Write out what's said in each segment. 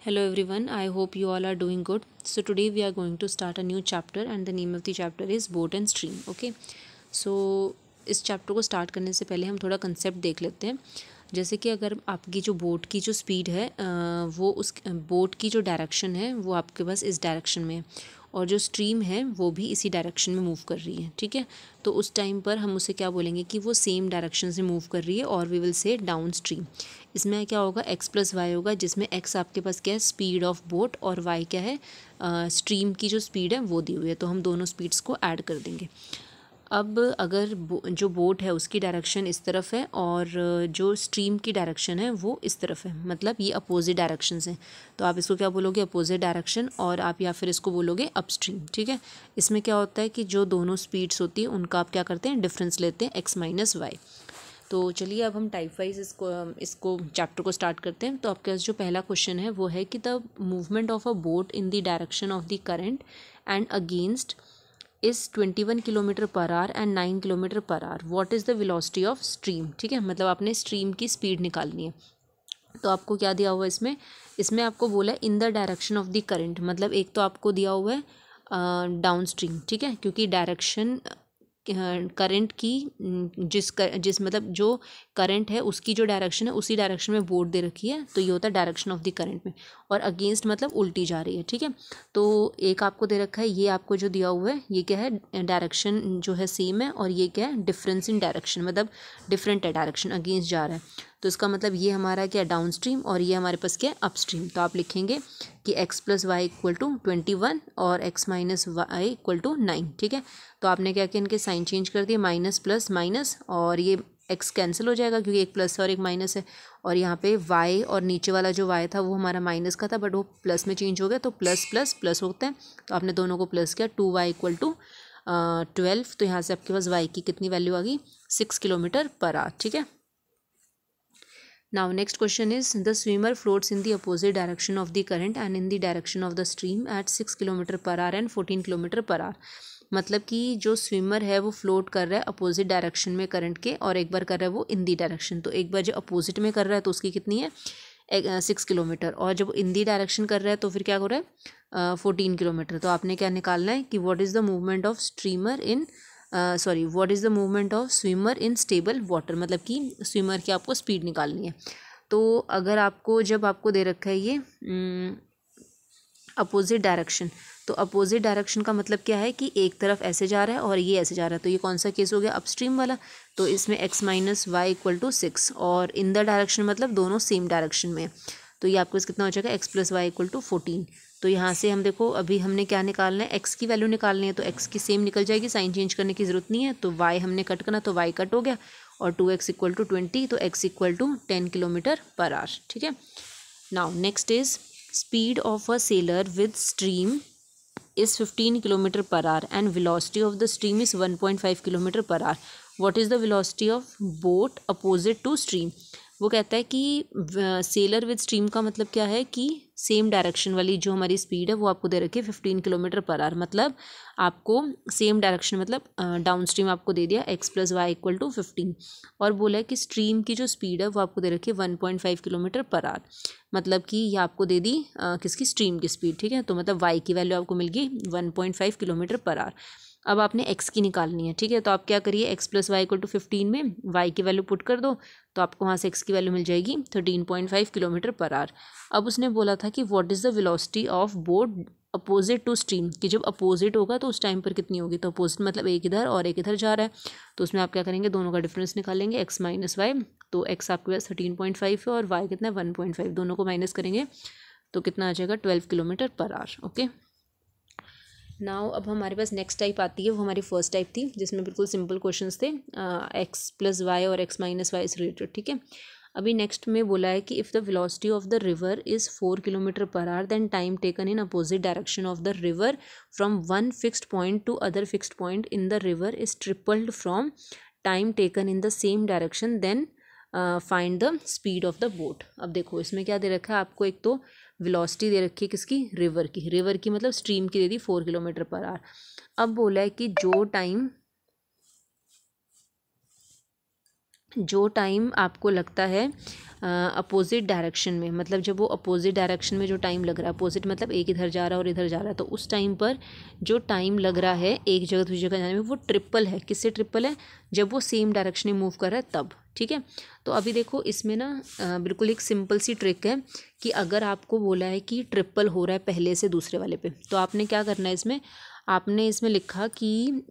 Hello everyone, I hope you all are doing good. So today we are going to start a new chapter and the name of the chapter is boat and stream. Okay. So इस chapter को start करने से पहले हम थोड़ा concept देख लेते हैं। जैसे कि अगर आपकी जो बोट की जो स्पीड है वो उस बोट की जो डायरेक्शन है वो आपके पास इस डायरेक्शन में है और जो स्ट्रीम है वो भी इसी डायरेक्शन में मूव कर रही है। ठीक है, तो उस टाइम पर हम उसे क्या बोलेंगे कि वो सेम डायरेक्शन से मूव कर रही है और we will say down stream. इसमें क्या होगा, x प्लस वाई होगा, जिसमें x आपके पास क्या है, स्पीड ऑफ बोट, और y क्या है, स्ट्रीम की जो स्पीड है वो दी हुई है। तो हम दोनों स्पीड्स को ऐड कर देंगे। अब अगर जो बोट है उसकी डायरेक्शन इस तरफ है और जो स्ट्रीम की डायरेक्शन है वो इस तरफ है, मतलब ये अपोजिट डायरेक्शंस हैं, तो आप इसको क्या बोलोगे, अपोजिट डायरेक्शन, और आप या फिर इसको बोलोगे अपस्ट्रीम। ठीक है, इसमें क्या होता है कि जो दोनों स्पीड्स होती है उनका आप क्या करते हैं, डिफरेंस लेते हैं x माइनस वाई। तो चलिए अब हम टाइप वाइज इसको चैप्टर को स्टार्ट करते हैं। तो आपके पास जो पहला क्वेश्चन है वो है कि the movement of a boat in the direction of the current and against is 21 kilometre per hour and 9 kilometre per hour, what is the velocity of stream. ठीक है, मतलब आपने स्ट्रीम की स्पीड निकालनी है। तो आपको क्या दिया हुआ है इसमें, इसमें आपको बोला है इन the direction of the current, मतलब एक तो आपको दिया हुआ है डाउन स्ट्रीम। ठीक है, क्योंकि डायरेक्शन करंट की जिस मतलब जो करंट है उसकी जो डायरेक्शन है उसी डायरेक्शन में बोट दे रखी है, तो ये होता है डायरेक्शन ऑफ द करंट में, और अगेंस्ट मतलब उल्टी जा रही है। ठीक है, तो एक आपको दे रखा है, ये आपको जो दिया हुआ है ये क्या है, डायरेक्शन जो है सेम है, और ये क्या है, डिफरेंस इन डायरेक्शन, मतलब डिफरेंट है, डायरेक्शन अगेंस्ट जा रहा है। तो इसका मतलब ये हमारा क्या, डाउन स्ट्रीम, और ये हमारे पास क्या है, अप स्ट्रीम। तो आप लिखेंगे कि x plus y equal to 21 और x minus y equal to 9। ठीक है, तो आपने क्या किया, इनके साइन चेंज कर दिए, माइनस प्लस माइनस, और ये x कैंसिल हो जाएगा क्योंकि एक प्लस और एक माइनस है, और यहाँ पे y और नीचे वाला जो y था वो हमारा माइनस का था बट वो प्लस में चेंज हो गया, तो प्लस प्लस प्लस होते हैं, तो आपने दोनों को प्लस किया, 2y इक्वल टू 12। तो यहाँ से आपके पास y की कितनी वैल्यू आ गई, 6 किलोमीटर पर आवर। ठीक है, now next question is the swimmer floats in the opposite direction of the current and in the direction of the stream at 6 km per hour and 14 km per hour। मतलब कि जो swimmer है वो float कर रहा है opposite direction में current के, और एक बार कर रहा है वो इन दी डायरेक्शन। तो एक बार जो अपोजिट में कर रहा है तो उसकी कितनी है 6 किलोमीटर, और जब इन दी डायरेक्शन कर रहा है तो फिर क्या हो रहा है 14 किलोमीटर। तो आपने क्या निकालना है कि what is the movement of streamer in what is the movement of swimmer in stable water, मतलब कि स्विमर की आपको स्पीड निकालनी है। तो अगर आपको जब आपको दे रखा है ये अपोजिट डायरेक्शन, तो अपोजिट डायरेक्शन का मतलब क्या है कि एक तरफ ऐसे जा रहा है और ये ऐसे जा रहा है, तो ये कौन सा केस हो गया, अपस्ट्रीम वाला। तो इसमें x minus y equal to 6, और इन द डायरेक्शन मतलब दोनों सेम डायरेक्शन में, तो ये आपको कितना हो जाएगा, x plus y equal to 14। तो यहाँ से हम देखो अभी हमने क्या निकालना है, x की वैल्यू निकालनी है, तो x की सेम निकल जाएगी, साइन चेंज करने की ज़रूरत नहीं है। तो y हमने कट करना, तो y कट हो गया, और 2x इक्वल टू 20, तो x equal to 10 kilometre per hour. ठीक है, now next is speed of a sailor with stream is 15 kilometre per hour and velocity of the stream is 1.5 kilometre per hour, what is the velocity of boat opposite to stream. वो कहता है कि seller with stream का मतलब क्या है कि same direction वाली जो हमारी स्पीड है वो आपको दे रखी है 15 किलोमीटर पर आवर, मतलब आपको सेम डायरेक्शन मतलब डाउन स्ट्रीम आपको दे दिया x plus y equal to 15, और बोला है कि स्ट्रीम की जो स्पीड है वो आपको दे रखी है 1.5 किलोमीटर पर आवर, मतलब कि ये आपको दे दी किसकी, स्ट्रीम की स्पीड। ठीक है, तो मतलब y की वैल्यू आपको मिल गई 1.5 किलोमीटर पर आवर। अब आपने x की निकालनी है। ठीक है, तो आप क्या करिए, x plus y equal to 15 में y की वैल्यू पुट कर दो, तो आपको वहाँ से x की वैल्यू मिल जाएगी 13.5 किलोमीटर पर आवर। अब उसने बोला था कि what is the velocity of boat opposite to stream, कि जब अपोजिट होगा तो उस टाइम पर कितनी होगी, तो अपोजिट मतलब एक इधर और एक इधर जा रहा है, तो उसमें आप क्या करेंगे, दोनों का डिफरेंस निकालेंगे, x माइनस वाई। तो x आपके पास 13.5 है और y कितना है 1.5, दोनों को माइनस करेंगे तो कितना आ जाएगा 12 kilometre per our. Okay, now अब हमारे पास नेक्स्ट टाइप आती है, वो हमारी फर्स्ट टाइप थी जिसमें बिल्कुल सिंपल क्वेश्चंस थे, x प्लस वाई और x माइनस वाई से रिलेटेड। ठीक है, अभी नेक्स्ट में बोला है कि if the velocity of the river is 4 kilometre per hour then time taken in opposite direction of the river from one fixed point to other fixed point in the river is tripled from time taken in the same direction then find the speed of the boat. अब देखो इसमें क्या दे रखा है आपको, एक तो velocity दे रखी है किसकी, रिवर की मतलब स्ट्रीम की दे दी 4 किलोमीटर पर आवर। अब बोला है कि जो टाइम जो टाइम आपको लगता है अपोजिट डायरेक्शन में, मतलब जब वो अपोजिट डायरेक्शन में जो टाइम लग रहा है, अपोजिट मतलब एक इधर जा रहा है और इधर जा रहा है, तो उस टाइम पर जो टाइम लग रहा है एक जगह दूसरी जगह जाने में वो ट्रिपल है। किससे ट्रिपल है? जब वो सेम डायरेक्शन में मूव कर रहा है तब। ठीक है, तो अभी देखो इसमें ना बिल्कुल एक सिंपल सी ट्रिक है कि अगर आपको बोला है कि ट्रिपल हो रहा है पहले से दूसरे वाले पे, तो आपने क्या करना है इसमें, आपने इसमें लिखा कि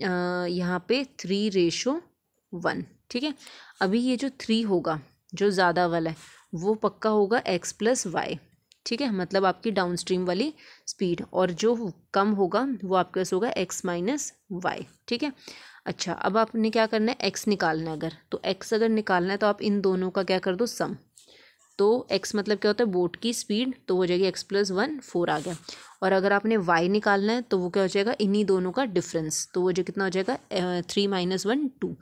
यहाँ पे 3:1। ठीक है, अभी ये जो 3 होगा जो ज़्यादा वाला है वो पक्का होगा x+y। ठीक है, मतलब आपकी डाउन स्ट्रीम वाली स्पीड, और जो कम होगा वो आपके पास होगा x-y। ठीक है, अच्छा अब आपने क्या करना है, x निकालना है अगर, तो x अगर निकालना है तो आप इन दोनों का क्या कर दो, सम। तो x मतलब क्या होता है, बोट की स्पीड, तो हो जाएगी x+1, 4 आ गया। और अगर आपने y निकालना है तो वो क्या हो जाएगा, इन्हीं दोनों का डिफरेंस, तो वो जो कितना हो जाएगा 3 - 1 2।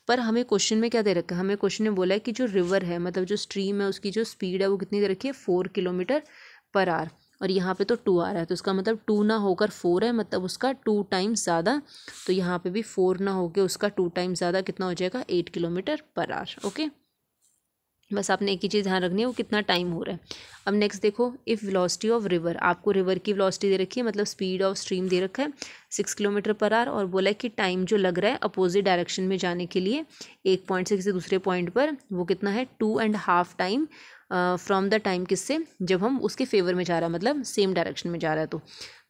पर हमें क्वेश्चन में क्या दे रखा है, हमें क्वेश्चन में बोला है कि जो रिवर है, मतलब जो स्ट्रीम है, उसकी जो स्पीड है वो कितनी दे रखी है, 4 km/h। और यहाँ पे तो 2 आ रहा है, तो उसका मतलब 2 ना होकर 4 है, मतलब उसका 2 टाइम्स ज़्यादा। तो यहाँ पे भी 4 ना होकर उसका 2 टाइम्स ज़्यादा कितना हो जाएगा, 8 km/h। ओके, बस आपने एक ही चीज़ ध्यान रखनी है, वो कितना टाइम हो रहा है। अब नेक्स्ट देखो, इफ़ वेलोसिटी ऑफ रिवर, आपको रिवर की वेलोसिटी दे रखी है, मतलब स्पीड ऑफ स्ट्रीम दे रखा है 6 km/h, और बोला है कि टाइम जो लग रहा है अपोजिट डायरेक्शन में जाने के लिए एक पॉइंट से किसी दूसरे पॉइंट पर, वो कितना है 2.5 टाइम फ्रॉम द टाइम, किससे, जब हम उसके फेवर में जा रहा है, मतलब सेम डायरेक्शन में जा रहा है।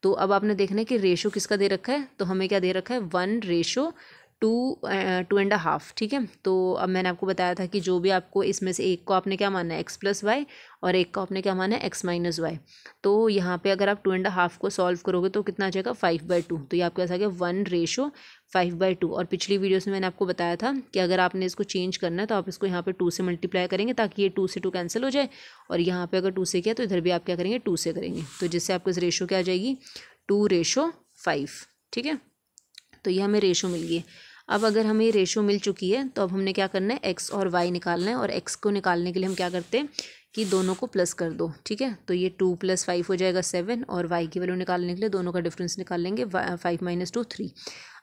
तो अब आपने देखना है कि रेशो किसका दे रखा है, तो हमें क्या दे रखा है, 1:2.5। ठीक है, तो अब मैंने आपको बताया था कि जो भी आपको इसमें से एक को आपने क्या मानना है, x+y, और एक को आपने क्या माना है, x-y। तो यहाँ पे अगर आप 2.5 को सॉल्व करोगे तो कितना आ जाएगा, 5/2। तो ये आपके पास आ गया 1:5/2। और पिछली वीडियोस में मैंने आपको बताया था कि अगर आपने इसको चेंज करना है तो आप इसको यहाँ पे 2 से मल्टीप्लाई करेंगे, ताकि ये 2 से 2 कैंसिल हो जाए, और यहाँ पे अगर 2 से किया तो इधर भी आप क्या करेंगे, 2 से करेंगे, तो जिससे आपको इस रेशो क्या आ जाएगी, 2:5। ठीक है, तो ये हमें रेशो मिल गई। अब अगर हमें ये रेशो मिल चुकी है तो अब हमने क्या करना है, x और y निकालना है, और x को निकालने के लिए हम क्या करते हैं कि दोनों को प्लस कर दो। ठीक है, तो ये 2 + 5 हो जाएगा 7, और y की वैल्यू निकालने के लिए दोनों का डिफरेंस निकाल लेंगे, 5 - 2 3।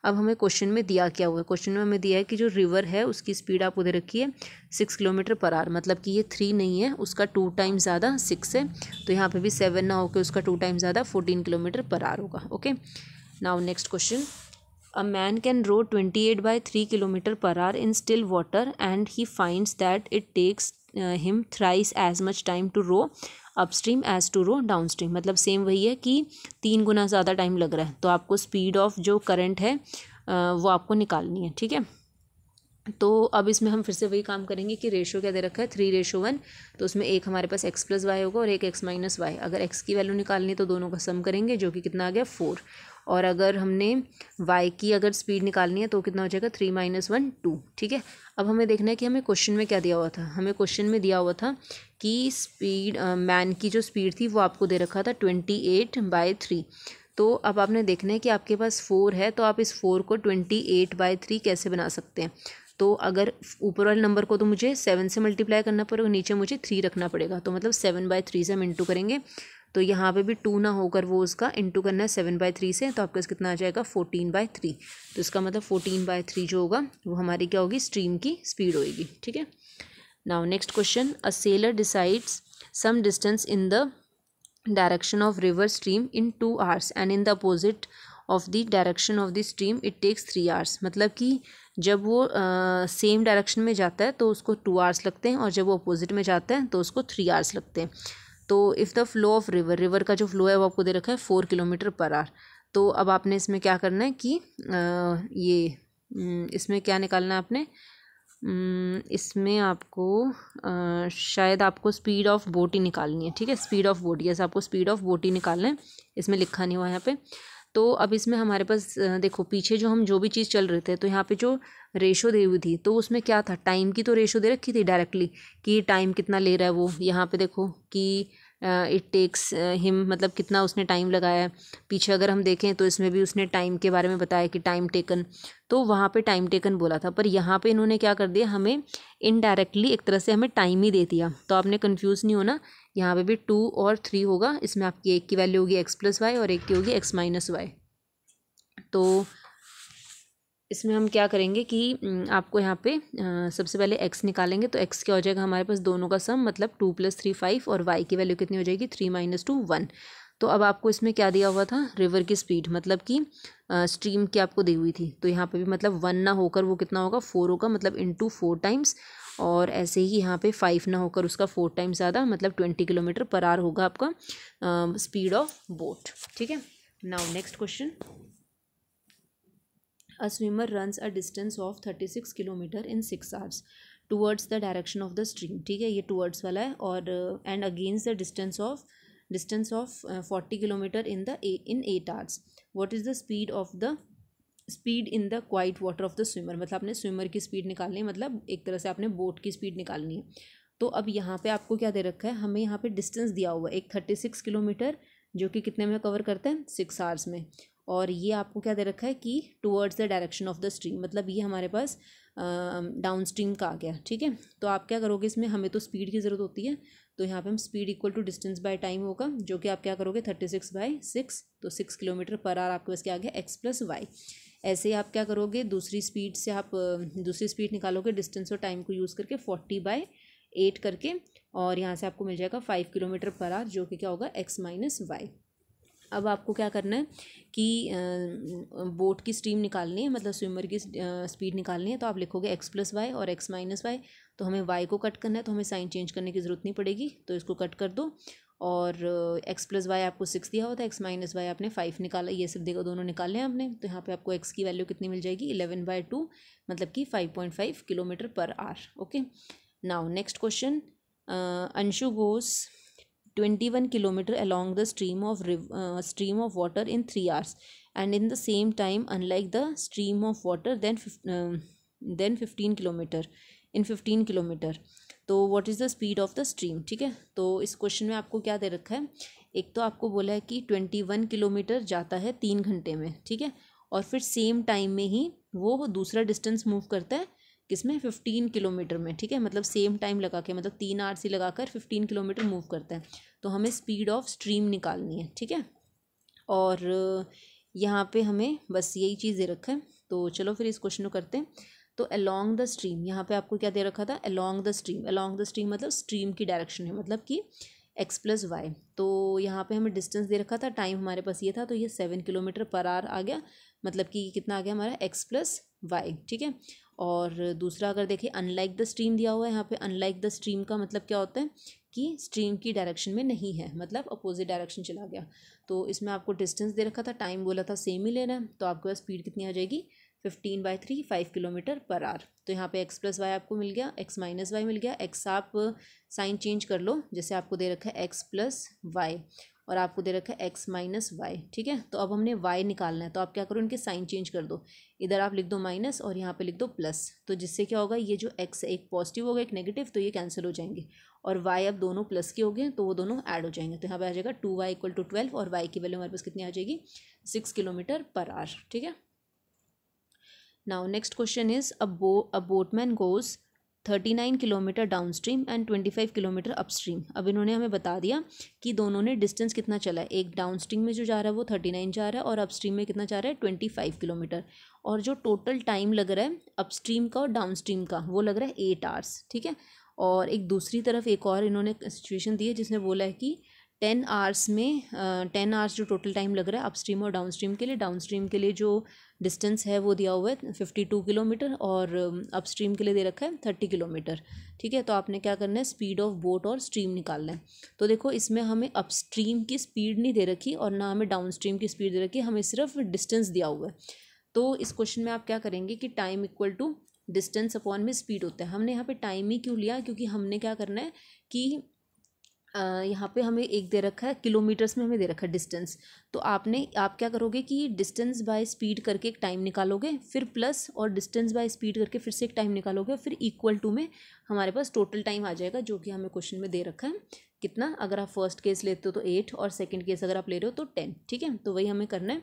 अब हमें क्वेश्चन में दिया क्या हुआ है, क्वेश्चन में हमें दिया है कि जो रिवर है उसकी स्पीड आप उधर रखी है 6 km/h, मतलब कि ये 3 नहीं है, उसका 2 टाइम्स ज़्यादा 6 है, तो यहाँ पे भी 7 ना होकर उसका 2 टाइम्स ज़्यादा 14 km/h होगा। Okay, now next question, a man can row 28/3 km/h in still water, and he finds that it takes him thrice as much time to row upstream as to row downstream। मतलब same वही है कि 3 गुना ज़्यादा time लग रहा है, तो आपको स्पीड ऑफ जो करंट है वो आपको निकालनी है। ठीक है, तो अब इसमें हम फिर से वही काम करेंगे कि रेशो क्या दे रखा है, 3:1, तो उसमें एक हमारे पास x+y होगा और एक x-y। अगर x की वैल्यू निकालनी है तो दोनों का सम करेंगे, जो कि कितना आ गया 4। और अगर हमने y की अगर स्पीड निकालनी है तो कितना हो जाएगा, 3 - 1 2। ठीक है, अब हमें देखना है कि हमें क्वेश्चन में क्या दिया हुआ था, हमें क्वेश्चन में दिया हुआ था कि स्पीड मैन की जो स्पीड थी वो आपको दे रखा था 28/3। तो अब आपने देखना है कि आपके पास 4 है, तो आप इस 4 को 28/3 कैसे बना सकते हैं। तो अगर ऊपर वाले नंबर को तो मुझे 7 से मल्टीप्लाई करना पड़ेगा, नीचे मुझे 3 रखना पड़ेगा, तो मतलब 7/3 से हम इंटू करेंगे, तो यहाँ पे भी 2 ना होकर वो उसका इंटू करना है 7/3 से, तो आपके पास कितना आ जाएगा 14/3। तो इसका मतलब 14/3 जो होगा वो हमारी क्या होगी, स्ट्रीम की स्पीड होगी। ठीक है, now next question, a sailor decides some distance in the direction of river stream in 2 hours, and in the opposite of the direction of the stream it takes 3 hours। मतलब कि जब वो same direction में जाता है तो उसको 2 hours लगते हैं, और जब वो अपोजिट में जाता है तो उसको 3 hours लगते हैं। तो if the flow of river, river का जो फ्लो है वो आपको दे रखा है 4 km/h। तो अब आपने इसमें क्या करना है कि इसमें क्या निकालना है आपने, इसमें आपको शायद आपको स्पीड ऑफ बोट ही निकालनी है। ठीक है, स्पीड ऑफ बोट, यस आपको स्पीड ऑफ बोट ही निकालना है, इसमें लिखा नहीं हुआ यहाँ पे। तो अब इसमें हमारे पास देखो पीछे जो हम जो भी चीज़ चल रहे थे, तो यहाँ पे जो रेशो दी हुई थी तो उसमें क्या था, टाइम की तो रेशो दे रखी थी डायरेक्टली कि टाइम कितना ले रहा है वो। यहाँ पे देखो कि इट टेक्स हिम, मतलब कितना उसने टाइम लगाया है। पीछे अगर हम देखें तो इसमें भी उसने टाइम के बारे में बताया कि टाइम टेकन, तो वहाँ पे टाइम टेकन बोला था, पर यहाँ पे इन्होंने क्या कर दिया, हमें इनडायरेक्टली एक तरह से हमें टाइम ही दे दिया। तो आपने कन्फ्यूज़ नहीं होना, यहाँ पे भी 2 और 3 होगा, इसमें आपकी एक की वैल्यू होगी x+y और एक की होगी x-y। तो इसमें हम क्या करेंगे कि आपको यहाँ पे सबसे पहले x निकालेंगे, तो x क्या हो जाएगा हमारे पास, दोनों का सम, मतलब 2 + 3 5, और y की वैल्यू कितनी हो जाएगी, 3 - 2 1। तो अब आपको इसमें क्या दिया हुआ था, रिवर की स्पीड, मतलब कि स्ट्रीम की आपको दी हुई थी, तो यहाँ पे भी मतलब 1 ना होकर वो कितना होगा, 4 होगा, मतलब इंटू 4 टाइम्स। और ऐसे ही यहाँ पे 5 ना होकर उसका 4 टाइम्स ज़्यादा, मतलब 20 km/h होगा आपका स्पीड ऑफ बोट। ठीक है। Now next question, a swimmer runs a distance of 36 km in 6 hours towards the direction of the stream। ठीक है, ये towards वाला है, और and against the distance of 40 km in 8 hours। what is the speed in the quiet water of the swimmer। मतलब आपने swimmer की speed निकालनी है, मतलब एक तरह से आपने बोट की स्पीड निकालनी है। तो अब यहाँ पे आपको क्या दे रखा है, हमें यहाँ पे डिस्टेंस दिया हुआ है एक 36 किलोमीटर, जो कि कितने में कवर करते हैं, 6 आवर्स में। और ये आपको क्या दे रखा है कि towards the direction of the stream, मतलब ये हमारे पास डाउन स्ट्रीम का आ गया। ठीक है, तो आप क्या करोगे, इसमें हमें तो स्पीड की ज़रूरत होती है, तो यहाँ पे हम speed equal to distance by time होगा, जो कि आप क्या करोगे 36/6, तो 6 km/h आपके पास क्या आ गया, x + y। ऐसे ही आप क्या करोगे, दूसरी स्पीड से आप दूसरी स्पीड निकालोगे डिस्टेंस और टाइम को यूज़ करके 40/8 करके, और यहाँ से आपको मिल जाएगा 5 km/h, जो कि क्या होगा, x - y। अब आपको क्या करना है कि बोट की स्ट्रीम निकालनी है, मतलब स्विमर की स्पीड निकालनी है, तो आप लिखोगे x + y और x - y। तो हमें y को कट करना है, तो हमें साइन चेंज करने की ज़रूरत नहीं पड़ेगी, तो इसको कट कर दो। और x + y आपको 6 दिया हुआ था, x - y आपने 5 निकाला, ये सब देखो दोनों निकाले हैं आपने, तो यहाँ पे आपको x की वैल्यू कितनी मिल जाएगी, 11/2, मतलब कि 5.5 km/h। Okay. Now next question, Anshu goes 21 km along the stream of water in 3 hours, and in the same time, unlike the stream of water, then 15 km in 15 km। तो what is the speed of the stream. ठीक है, तो इस question में आपको क्या दे रखा है, एक तो आपको बोला है कि 21 किलोमीटर जाता है 3 घंटे में। ठीक है, और फिर सेम टाइम में ही वो दूसरा डिस्टेंस मूव करता है, किसमें, 15 किलोमीटर में। ठीक है, मतलब सेम टाइम लगा के, मतलब 3 आवर से लगाकर 15 किलोमीटर मूव करता है, तो हमें स्पीड ऑफ स्ट्रीम निकालनी है। ठीक है, और यहाँ पे हमें बस यही चीज़ दे रखा है, तो चलो फिर इस क्वेश्चन को करते हैं। तो अलोंग द स्ट्रीम, यहाँ पे आपको क्या दे रखा था, अलोंग द स्ट्रीम मतलब स्ट्रीम की डायरेक्शन है, मतलब कि x + y। तो यहाँ पे हमें डिस्टेंस दे रखा था, टाइम हमारे पास ये था, तो ये 7 km/h आ गया, मतलब कि कितना आ गया हमारा, x + y। ठीक है, और दूसरा अगर देखें, अनलाइक द स्ट्रीम दिया हुआ है, यहाँ पे अनलाइक द स्ट्रीम का मतलब क्या होता है कि स्ट्रीम की डायरेक्शन में नहीं है, मतलब अपोजिट डायरेक्शन चला गया। तो इसमें आपको डिस्टेंस दे रखा था, टाइम बोला था सेम ही लेना है, तो आपके पास स्पीड कितनी आ जाएगी, 15/3 5 km/h। तो यहाँ पे x + y आपको मिल गया, x - y मिल गया, x आप साइन चेंज कर लो, जैसे आपको दे रखा है x + y, और आपको दे रखा है x - y। ठीक है, तो अब हमने y निकालना है, तो आप क्या करो, इनके साइन चेंज कर दो, इधर आप लिख दो माइनस और यहाँ पे लिख दो प्लस, तो जिससे क्या होगा, ये जो x है एक पॉजिटिव होगा एक नेगेटिव, तो ये कैंसिल हो जाएंगे, और y अब दोनों प्लस के हो गए, तो वो दोनों ऐड हो जाएंगे, तो यहाँ पे आ जाएगा 2y = 12, और y की वैल्यू हमारे पास कितनी आ जाएगी, 6 km/h। ठीक है। Now next question is, a boatman goes 39 km downstream and 25 km upstream. अब इन्होंने हमें बता दिया कि दोनों ने डिस्टेंस कितना चला है, एक डाउनस्ट्रीम में जो जा रहा है वो 39 जा रहा है, और अपस्ट्रीम में कितना जा रहा है, 25 km, और जो टोटल टाइम लग रहा है अपस्ट्रीम का और डाउनस्ट्रीम का वो लग रहा है 8 आवर्स। ठीक है, और एक दूसरी तरफ एक और इन्होंने सिचुएशन दी है, जिसने बोला है कि 10 आवर्स में 10 आवर्स जो टोटल टाइम लग रहा है अपस्ट्रीम और डाउनस्ट्रीम के लिए। डाउनस्ट्रीम के लिए जो डिस्टेंस है वो दिया हुआ है 52 किलोमीटर, और अपस्ट्रीम के लिए दे रखा है 30 किलोमीटर। ठीक है, तो आपने क्या करना है, स्पीड ऑफ बोट और स्ट्रीम निकालना है। तो देखो इसमें हमें अपस्ट्रीम की स्पीड नहीं दे रखी और ना हमें डाउनस्ट्रीम की स्पीड दे रखी, हमें सिर्फ डिस्टेंस दिया हुआ है। तो इस क्वेश्चन में आप क्या करेंगे कि time equal to distance upon में स्पीड होता है। हमने यहाँ पे टाइम ही क्यों लिया, क्योंकि हमने क्या करना है कि यहाँ पे हमें एक दे रखा है, किलोमीटर्स में हमें दे रखा है डिस्टेंस, तो आप क्या करोगे कि डिस्टेंस बाय स्पीड करके एक टाइम निकालोगे, फिर प्लस और डिस्टेंस बाय स्पीड करके फिर से एक टाइम निकालोगे, फिर इक्वल टू में हमारे पास टोटल टाइम आ जाएगा, जो कि हमें क्वेश्चन में दे रखा है कितना। अगर आप फर्स्ट केस लेते हो तो 8, और सेकेंड केस अगर आप ले रहे हो तो 10। ठीक है, तो वही हमें करना है।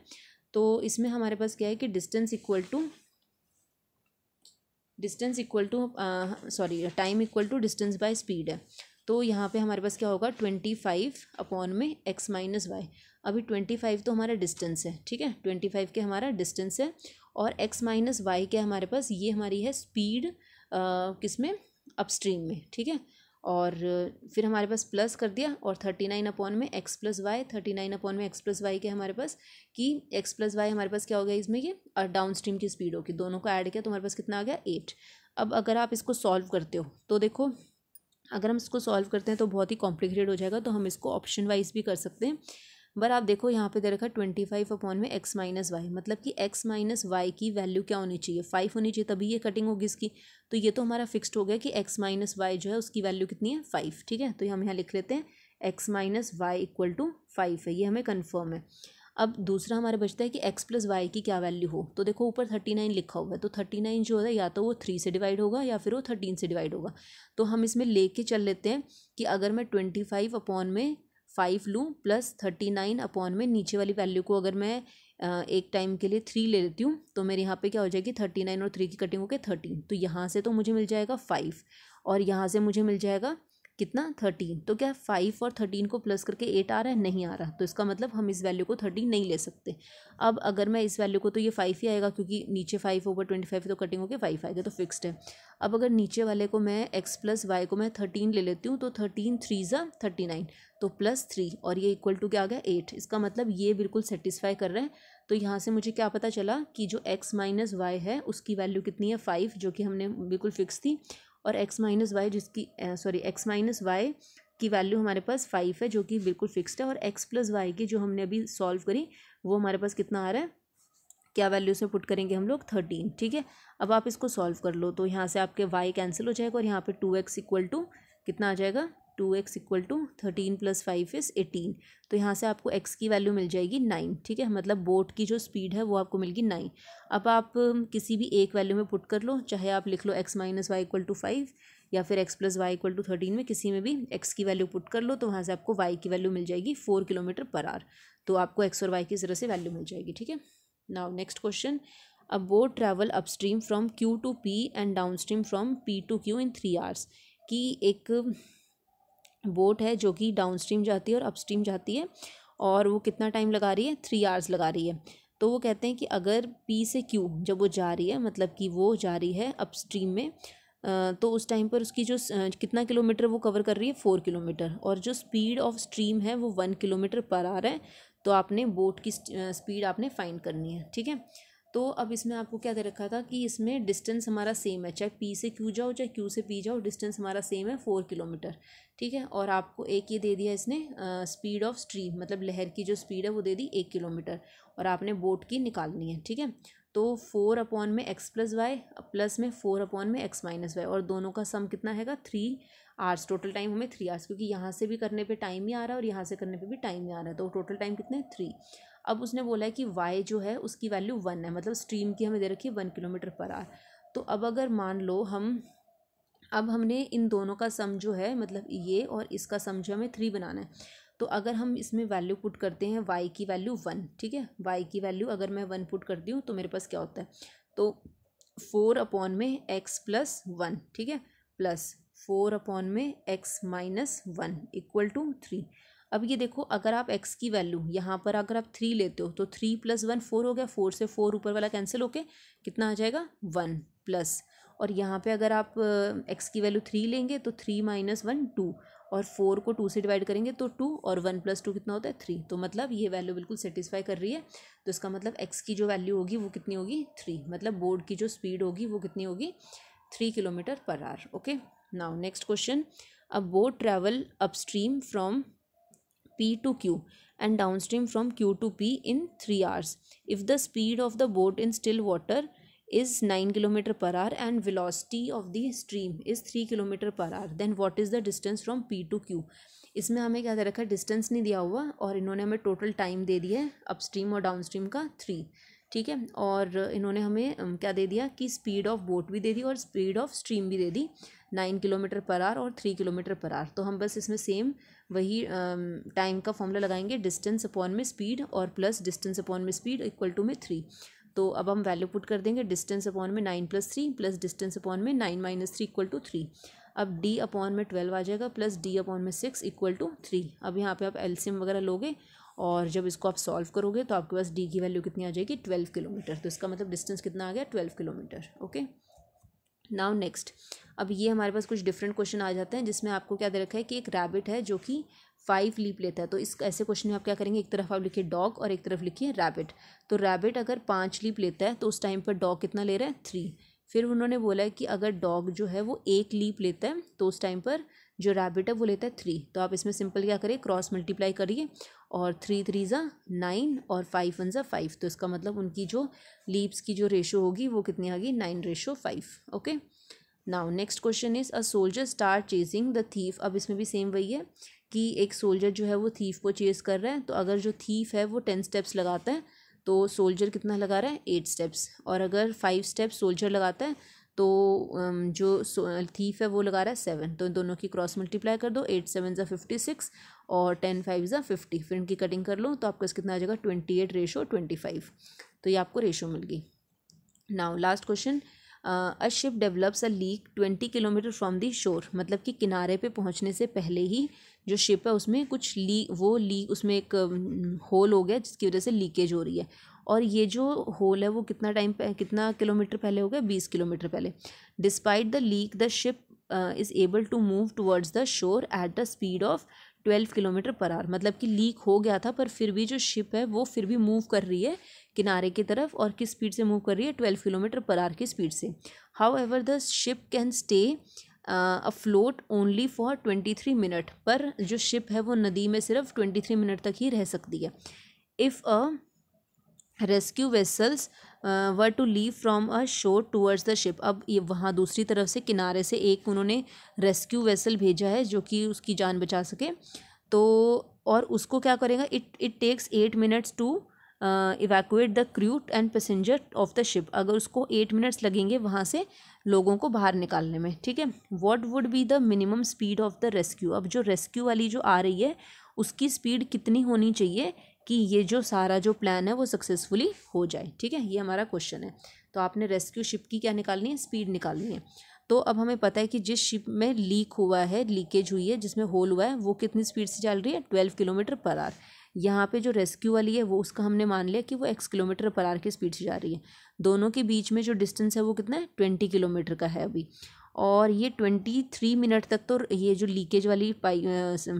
तो इसमें हमारे पास क्या है कि distance equal to sorry time equal to distance by speed है। तो यहाँ पे हमारे पास क्या होगा, 25 अपॉन में x - y। अभी 25 तो हमारा डिस्टेंस है, ठीक है, 25 के हमारा डिस्टेंस है, और x माइनस वाई क्या है हमारे पास, ये हमारी है स्पीड किसमें, अपस्ट्रीम में, ठीक है। और फिर हमारे पास प्लस कर दिया और 39 अपॉन में x प्लस वाई, 39 अपॉन में x प्लस वाई क्या हमारे पास कि x प्लस वाई हमारे पास क्या हो गया इसमें, ये डाउन स्ट्रीम की स्पीड होगी, दोनों को ऐड किया तो हमारे पास कितना आ गया 8। अब अगर आप इसको सॉल्व करते हो तो देखो, अगर हम इसको सॉल्व करते हैं तो बहुत ही कॉम्प्लिकेटेड हो जाएगा, तो हम इसको ऑप्शन वाइज भी कर सकते हैं। पर आप देखो यहाँ पे दे रखा है 25 अपॉन में x माइनस वाई, मतलब कि x माइनस वाई की वैल्यू क्या होनी चाहिए, 5 होनी चाहिए, तभी ये कटिंग होगी इसकी। तो ये तो हमारा फिक्स्ड हो गया कि x माइनस वाई जो है उसकी वैल्यू कितनी है 5, ठीक है। तो हम यहाँ लिख लेते हैं x minus y equal to 5 है, ये हमें कन्फर्म है। अब दूसरा हमारे बचता है कि x प्लस वाई की क्या वैल्यू हो, तो देखो ऊपर 39 लिखा हुआ है, तो 39 जो है या तो वो 3 से डिवाइड होगा या फिर वो 13 से डिवाइड होगा। तो हम इसमें लेके चल लेते हैं कि अगर मैं 25 अपॉन में 5 लूँ प्लस 39 अपॉन में नीचे वाली वैल्यू को अगर मैं एक टाइम के लिए 3 ले लेती हूँ, तो मेरे यहाँ पे क्या हो जाएगी 39 और 3 की कटिंग होकर 13। तो यहाँ से तो मुझे मिल जाएगा 5 और यहाँ से मुझे मिल जाएगा कितना 13। तो क्या 5 और 13 को प्लस करके 8 आ रहा है, नहीं आ रहा, तो इसका मतलब हम इस वैल्यू को 13 नहीं ले सकते। अब अगर मैं इस वैल्यू को, तो ये 5 ही आएगा क्योंकि नीचे 5 ऊपर 25 तो कटिंग होकर 5 आएगा, तो फिक्स्ड है। अब अगर नीचे वाले को मैं x प्लस वाई को मैं 13 ले लेती हूँ, तो 13 3 ज़ा 39 तो प्लस 3 और ये इक्वल टू क्या आ गया 8। इसका मतलब ये बिल्कुल सेटिस्फाई कर रहे हैं। तो यहाँ से मुझे क्या पता चला कि जो x माइनस वाई है उसकी वैल्यू कितनी है 5, जो कि हमने बिल्कुल फिक्स थी, और x माइनस वाई जिसकी x माइनस वाई की वैल्यू हमारे पास 5 है जो कि बिल्कुल फिक्स्ड है, और x प्लस वाई की जो हमने अभी सॉल्व करी वो हमारे पास कितना आ रहा है, क्या वैल्यू से पुट करेंगे हम लोग 13, ठीक है। अब आप इसको सॉल्व कर लो, तो यहाँ से आपके y कैंसिल हो जाएगा और यहाँ पे 2x इक्वल टू कितना आ जाएगा, 2x equal to 13 plus 5 is 18। तो यहाँ से आपको x की वैल्यू मिल जाएगी 9, ठीक है, मतलब बोट की जो स्पीड है वो आपको मिलेगी 9। अब आप किसी भी एक वैल्यू में पुट कर लो, चाहे आप लिख लो x minus y equal to 5 या फिर x plus y equal to 13 में किसी में भी x की वैल्यू पुट कर लो, तो वहाँ से आपको y की वैल्यू मिल जाएगी 4 किलोमीटर पर आवर। तो आपको x और y की तरह से वैल्यू मिल जाएगी, ठीक है। Now next question, a boat travel upstream from Q to P and downstream from P to Q in 3 hours। कि एक बोट है जो कि डाउनस्ट्रीम जाती है और अपस्ट्रीम जाती है, और वो कितना टाइम लगा रही है 3 आवर्स लगा रही है। तो वो कहते हैं कि अगर P से Q जब वो जा रही है, मतलब कि वो जा रही है अपस्ट्रीम में, तो उस टाइम पर उसकी जो कितना किलोमीटर वो कवर कर रही है 4 किलोमीटर, और जो स्पीड ऑफ स्ट्रीम है वो 1 किलोमीटर पर आवर है। तो आपने बोट की स्पीड आपने फाइंड करनी है, ठीक है। तो अब इसमें आपको क्या दे रखा था कि इसमें डिस्टेंस हमारा सेम है, चाहे P से Q जाओ चाहे Q से P जाओ, डिस्टेंस हमारा सेम है 4 किलोमीटर, ठीक है। और आपको एक ये दे दिया इसने स्पीड ऑफ स्ट्रीम, मतलब लहर की जो स्पीड है वो दे दी 1 किलोमीटर, और आपने बोट की निकालनी है, ठीक है। तो 4 अपॉन में x प्लस वाई प्लस में 4 अपॉन में x माइनस वाई, और दोनों का सम कितना हैगा 3 आवर्स। टोटल टाइम हमें 3 आवर्स, क्योंकि यहाँ से भी करने पे टाइम ही आ रहा है और यहाँ से करने पे भी टाइम ही आ रहा है, तो टोटल टाइम कितने 3। अब उसने बोला है कि y जो है उसकी वैल्यू 1 है, मतलब स्ट्रीम की हमें दे रखी है 1 किलोमीटर पर आवर। तो अब अगर मान लो अब हमने इन दोनों का सम जो है, मतलब ये और इसका सम जो हमें 3 बनाना है, तो अगर हम इसमें वैल्यू पुट करते हैं y की वैल्यू 1, ठीक है, y की वैल्यू अगर मैं 1 पुट करती हूँ तो मेरे पास क्या होता है, तो 4 अपॉन में x प्लस 1, ठीक है, प्लस 4 अपॉन में x माइनस 1 इक्वल टू 3। अब ये देखो, अगर आप x की वैल्यू यहाँ पर अगर आप 3 लेते हो तो 3 प्लस 1 4 हो गया, 4 से 4 ऊपर वाला कैंसिल होके कितना आ जाएगा 1 प्लस, और यहाँ पे अगर आप x की वैल्यू 3 लेंगे तो 3 माइनस 1 2, और 4 को 2 से डिवाइड करेंगे तो 2, और 1 प्लस 2 कितना होता है 3। तो मतलब ये वैल्यू बिल्कुल सेटिस्फाई कर रही है, तो इसका मतलब x की जो वैल्यू होगी वो कितनी होगी 3, मतलब बोर्ड की जो स्पीड होगी वो कितनी होगी 3 kilometre per our. Okay, now next question, a boat travel upstream from P to Q and downstream from Q to P in 3 hours. If the speed of the boat in still water is 9 km per hour and velocity of the stream is 3 km per hour, then what is the distance from P to Q? इसमें हमें क्या दे रखा है, distance नहीं दिया हुआ, और इन्होंने हमें टोटल टाइम दे दिया है अपस्ट्रीम और डाउनस्ट्रीम का 3, ठीक है। और इन्होंने हमें क्या दे दिया कि स्पीड ऑफ बोट भी दे दी और स्पीड ऑफ स्ट्रीम भी दे दी, 9 किलोमीटर पर आवर और 3 किलोमीटर पर आवर। तो हम बस इसमें सेम वही टाइम का फॉर्मूला लगाएंगे, डिस्टेंस अपॉन में स्पीड और प्लस डिस्टेंस अपॉन में स्पीड इक्वल टू में 3। तो अब हम वैल्यू पुट कर देंगे, डिस्टेंस अपॉन में 9 प्लस 3 प्लस डिस्टेंस अपॉन में 9 माइनस 3 इक्वल टू 3। अब d अपॉन में 12 आ जाएगा प्लस d अपॉन में 6 इक्वल टू 3। अब यहाँ पे आप एलसीएम वगैरह लोगे और जब इसको आप सॉल्व करोगे तो आपके पास डी की वैल्यू कितनी आ जाएगी 12 किलोमीटर। तो इसका मतलब डिस्टेंस कितना आ गया 12 किलोमीटर। ओके, नाउ नेक्स्ट, अब ये हमारे पास कुछ डिफरेंट क्वेश्चन आ जाते हैं जिसमें आपको क्या दे रखा है कि एक रैबिट है जो कि 5 लीप लेता है। तो इस ऐसे क्वेश्चन में आप क्या करेंगे, एक तरफ आप लिखिए डॉग और एक तरफ लिखिए रैबिट। तो रैबिट अगर 5 लीप लेता है तो उस टाइम पर डॉग कितना ले रहा है 3। फिर उन्होंने बोला है कि अगर डॉग जो है वो 1 लीप लेता है तो उस टाइम पर जो रैबिट है वो लेता है 3। तो आप इसमें सिंपल क्या करिए, क्रॉस मल्टीप्लाई करिए और 3 3 ज़ा 9 और 5 1 ज़ा 5। तो इसका मतलब उनकी जो लीप्स की जो रेशो होगी वो कितनी आ गई 9:5। Okay, now next question is a soldier start chasing the thief. अब इसमें भी सेम वही है कि एक सोल्जर जो है वो थीफ को चेज कर रहा है। तो अगर जो थीफ है वो 10 स्टेप्स लगाता है तो सोल्जर कितना लगा रहा है 8 स्टेप्स। और अगर 5 स्टेप्स सोल्जर लगाता है तो जो थीफ है वो लगा रहा है 7। तो इन दोनों की क्रॉस मल्टीप्लाई कर दो, 8 7 ज़ा 56 और 10 5 ज़ा 50। फिर इनकी कटिंग कर लो तो आपका कितना आ जाएगा 28:25। तो ये आपको रेशो मिल गई। Now last question, a ship develops a leak 20 kilometre from the शोर। मतलब कि किनारे पे पहुंचने से पहले ही जो शिप है उसमें कुछ लीक उसमें एक होल हो गया जिसकी वजह से लीकेज हो रही है। और ये जो होल है वो कितना किलोमीटर पहले हो गया 20 किलोमीटर पहले। Despite the leak the ship is able to move towards the shore at the speed of 12 kilometre per hour. मतलब कि लीक हो गया था पर फिर भी जो शिप है वो फिर भी मूव कर रही है किनारे की तरफ। और किस स्पीड से मूव कर रही है 12 किलोमीटर पर आवर की स्पीड से। How ever the ship can stay afloat only for 23 minute. पर जो शिप है वो नदी में सिर्फ 23 मिनट तक ही रह सकती है। If a rescue vessels were to leave from a shore towards the ship. अब ये वहाँ दूसरी तरफ से किनारे से एक उन्होंने रेस्क्यू वेसल भेजा है जो कि उसकी जान बचा सके। तो और उसको क्या करेगा, it takes 8 minutes to evacuate the crew and passenger of the ship. अगर उसको 8 मिनट्स लगेंगे वहाँ से लोगों को बाहर निकालने में, ठीक है। What would be the minimum speed of the rescue. अब जो रेस्क्यू वाली जो आ रही है उसकी स्पीड कितनी होनी चाहिए कि ये जो सारा जो प्लान है वो सक्सेसफुली हो जाए, ठीक है। ये हमारा क्वेश्चन है। तो आपने रेस्क्यू शिप की क्या निकालनी है, स्पीड निकालनी है। तो अब हमें पता है कि जिस शिप में लीक हुआ है, लीकेज हुई है, जिसमें होल हुआ है, वो कितनी स्पीड से चल रही है 12 किलोमीटर पर आवर। यहाँ पे जो रेस्क्यू वाली है वो उसका हमने मान लिया कि वो x किलोमीटर पर आवर की स्पीड से जा रही है। दोनों के बीच में जो डिस्टेंस है वो कितना है 20 किलोमीटर का है अभी। और ये 23 मिनट तक, तो ये जो लीकेज वाली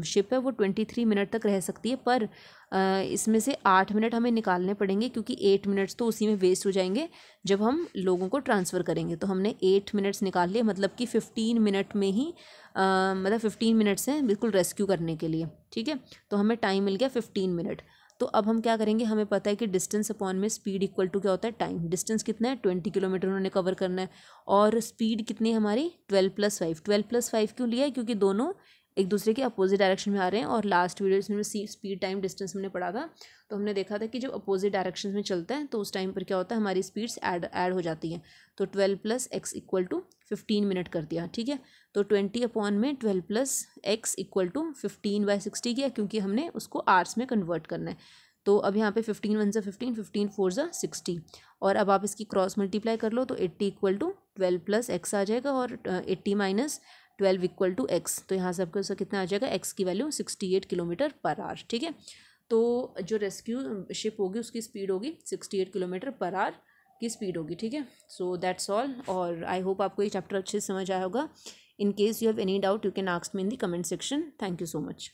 शिप है वो 23 मिनट तक रह सकती है। पर इसमें से 8 मिनट हमें निकालने पड़ेंगे क्योंकि 8 मिनट्स तो उसी में वेस्ट हो जाएंगे जब हम लोगों को ट्रांसफ़र करेंगे। तो हमने 8 मिनट्स निकाल लिए, मतलब कि 15 मिनट में ही मतलब 15 मिनट्स हैं बिल्कुल रेस्क्यू करने के लिए, ठीक है। तो हमें टाइम मिल गया 15 मिनट। तो अब हम क्या करेंगे, हमें पता है कि डिस्टेंस अपॉन में स्पीड इक्वल टू क्या होता है टाइम। डिस्टेंस कितना है 20 किलोमीटर उन्होंने कवर करना है और स्पीड कितनी है हमारी 12 + 5। 12 + 5 क्यों लिया है, क्योंकि दोनों एक दूसरे के अपोजिट डायरेक्शन में आ रहे हैं। और लास्ट वीडियो में स्पीड टाइम डिस्टेंस हमने पढ़ा था, तो हमने देखा था कि जब अपोजिट डायरेक्शन में चलता है तो उस टाइम पर क्या होता है हमारी स्पीड्स ऐड हो जाती हैं। तो 12 + x = 15 मिनट कर दिया, ठीक है। तो 20 अपॉन में 12 + x = 15/60 किया क्योंकि हमने उसको आवर्स में कन्वर्ट करना है। तो अब यहाँ पे 15 1 ज़ा 15, 15 4 ज़ा 60। और अब आप इसकी क्रॉस मल्टीप्लाई कर लो तो 80 = 12 + x आ जाएगा और 80 - 12 = x। तो यहाँ से आपको कितना आ जाएगा, x की वैल्यू 68 किलोमीटर पर आवर, ठीक है। तो जो रेस्क्यू शिप होगी उसकी स्पीड होगी 68 किलोमीटर पर आवर की स्पीड होगी, ठीक है। So that's all. और आई होप आपको ये चैप्टर अच्छे से समझ आया होगा। In case you have any doubt you can ask me in the comment section. Thank you so much.